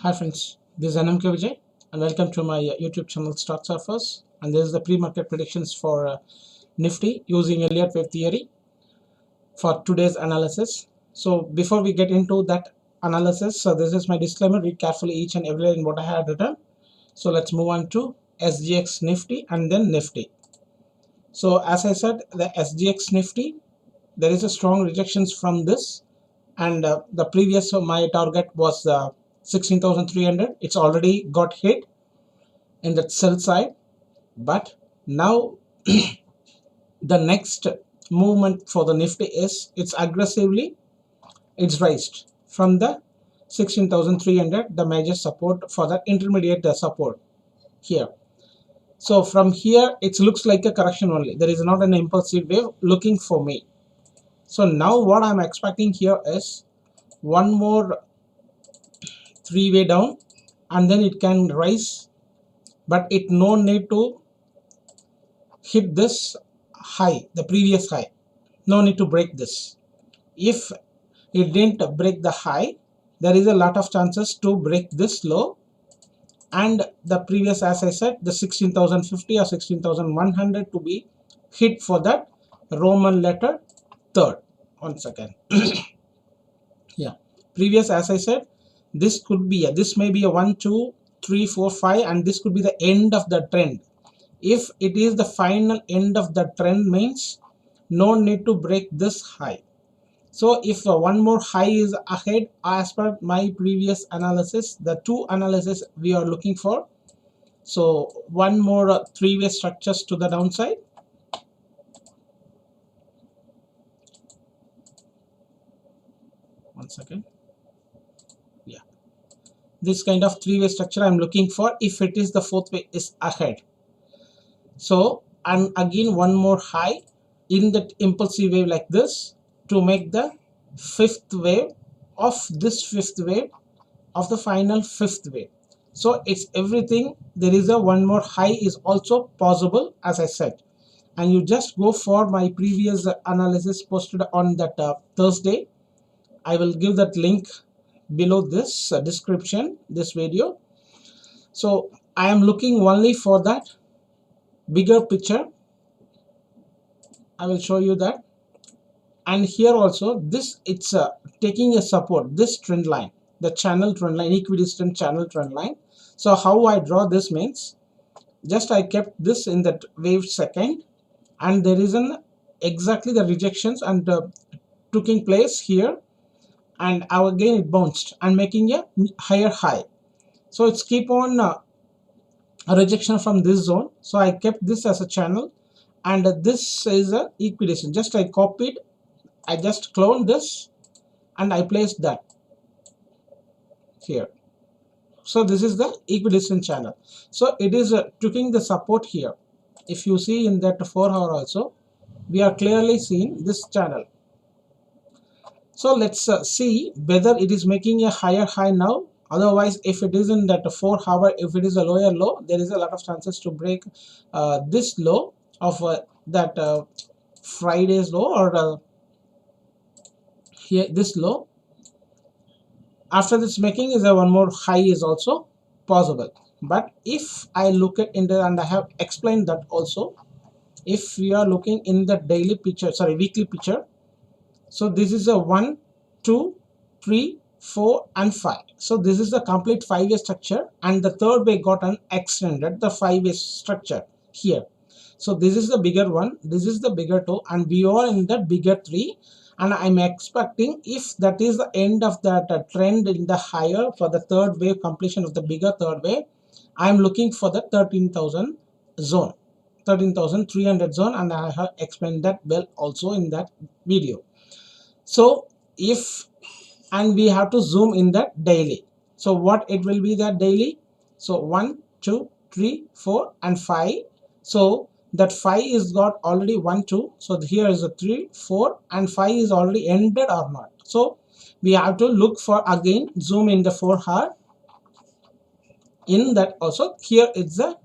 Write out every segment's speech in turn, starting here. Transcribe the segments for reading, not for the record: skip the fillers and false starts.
Hi friends, this is NMK Vijay and welcome to my YouTube channel Stock Surfers, and this is the pre-market predictions for Nifty using Elliott wave theory for today's analysis. So before we get into that analysis, this is my disclaimer, read carefully each and every line what I had written. So let's move on to SGX Nifty and then Nifty. So as I said, the SGX Nifty, there is a strong rejections from this, and the previous my target was 16,300. It's already got hit in that sell side, but now the next movement for the Nifty is it's raised from the 16,300, the major support for the intermediate support here. So from here it looks like a correction only, there is not an impulsive wave looking for me. So now what I'm expecting here is one more three-way down and then it can rise, but it no need to hit this high, the previous high. No need to break this. If it didn't break the high, there is a lot of chances to break this low and the previous, as I said, the 16,050 or 16,100 to be hit for that Roman letter third. One second. Yeah, previous, as I said, this could be this may be a 1 2 3 4 5, and this could be the end of the trend. If it is the final end of the trend, means no need to break this high. So if one more high is ahead, as per my previous analysis, the two analysis we are looking for, so one more three-way structures to the downside. One second. Yeah, this kind of three-way structure I'm looking for if it is the fourth way is ahead. So, and again one more high in that impulsive wave like this to make the fifth wave of this fifth wave of the final fifth wave. So it's everything, there is a one more high is also possible, as I said, and you just go for my previous analysis posted on that Thursday. I will give that link below this description, this video. So I am looking only for that bigger picture. I will show you that. And here also this, it's taking a support, this trend line, the channel trend line, equidistant channel trend line. So how I draw this means, just I kept this in that wave second, and there is an exactly the rejections and taking place here, and again it bounced and making a higher high. So it's keep on a rejection from this zone. So I kept this as a channel, and this is a equidistant. Just I copied, I just cloned this and I placed that here. So this is the equidistant channel. So it is taking the support here. If you see in that 4 hour also, we are clearly seeing this channel. So let's see whether it is making a higher high now. Otherwise, if it is in that 4 hour, if it is a lower low, there is a lot of chances to break this low of that Friday's low, or here this low. After this making is a one more high is also possible. But if I look at into, and I have explained that also, if we are looking in the daily picture, sorry, weekly picture, so this is a 1 2 3 4 and 5. So this is the complete 5-way structure, and the third way got an extended the 5-way structure here. So this is the bigger one, this is the bigger two, and we are in the bigger 3, and I'm expecting if that is the end of that trend in the higher for the third wave completion of the bigger third wave, I'm looking for the 13,000 zone, 13,300 zone, and I have explained that well also in that video. So if, and we have to zoom in that daily, so what it will be that daily, so 1 2 3 4 and 5. So that 5 is got already 1 2, so here is a 3 4 and 5 is already ended or not. So we have to look for, again zoom in the 4 hour. In that also here it's a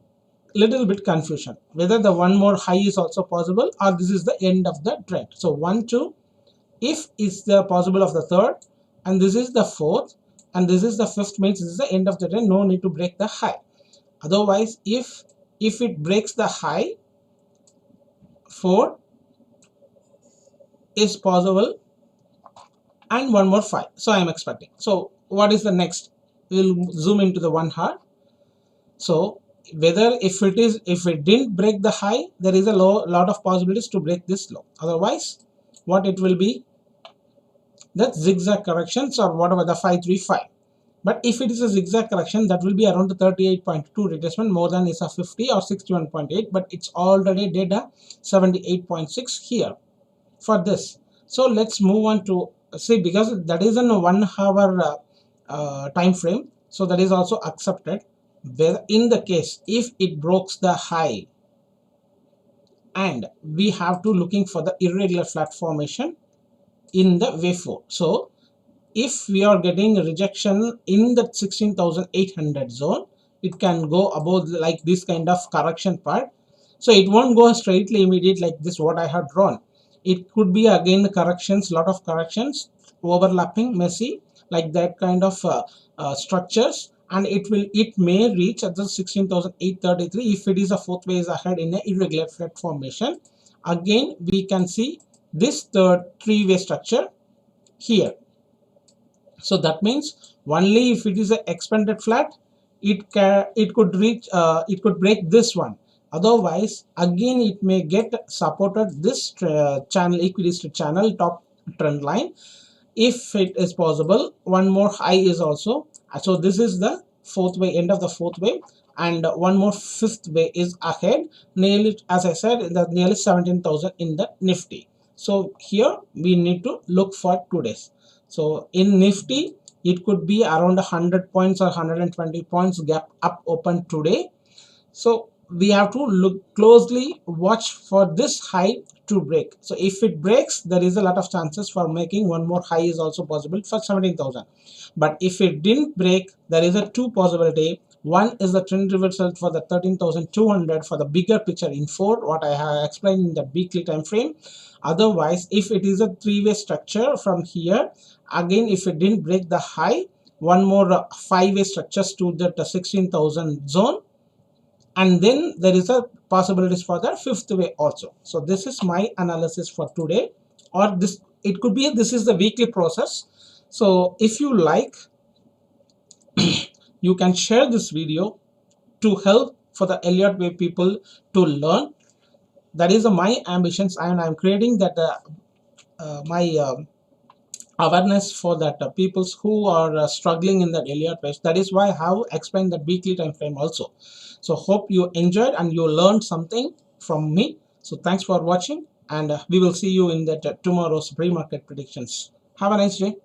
little bit confusion whether the one more high is also possible or this is the end of the trend. So 1 2, if is the possible of the third, and this is the fourth, and this is the fifth, means this is the end of the day, no need to break the high. Otherwise, if it breaks the high, 4 is possible, and one more 5. So I am expecting. So what is the next? We'll zoom into the 1 hour. So whether if it didn't break the high, there is a lot of possibilities to break this low. Otherwise, what it will be, that zigzag corrections or whatever, the 535. But if it is a zigzag correction, that will be around the 38.2 retracement, more than is a 50 or 61.8, but it's already did a 78.6 here for this. So let's move on to see, because that is in a 1 hour time frame, so that is also accepted. Where in the case if it breaks the high, and we have to looking for the irregular flat formation in the wave 4. So if we are getting rejection in the 16,800 zone, it can go above like this kind of correction part. So it won't go straightly immediate like this what I have drawn. It could be again corrections, lot of corrections, overlapping, messy, like that kind of structures, and it may reach at the 16,833 if it is a fourth way is ahead in a irregular flat formation. Again we can see this third three-way structure here. So that means only if it is an expanded flat, it could reach, it could break this one. Otherwise, again it may get supported this channel, equidistant channel, top trend line. If it is possible, one more high is also. So this is the fourth way, end of the fourth way, and one more fifth way is ahead, nearly, as I said, the nearly 17,000 in the Nifty. So here we need to look for 2 days. So in Nifty, it could be around 100 points or 120 points gap up open today. So we have to look closely, watch for this high to break. So if it breaks, there is a lot of chances for making one more high is also possible for 17,000. But if it didn't break, there is a two possibility. One is the trend reversal for the 13,200 for the bigger picture in 4, what I have explained in the weekly time frame. Otherwise, if it is a three-way structure from here, again if it didn't break the high, one more five-way structures to the 16,000 zone, and then there is a possibilities for the fifth way also. So this is my analysis for today, or this, it could be this is the weekly process. So if you like, you can share this video to help for the Elliott Wave people to learn. That is my ambitions, and I'm creating that my awareness for that peoples who are struggling in that Elliott Wave. That is why I have explained that weekly time frame also. So hope you enjoyed and you learned something from me. So thanks for watching, and we will see you in that tomorrow's pre-market predictions. Have a nice day.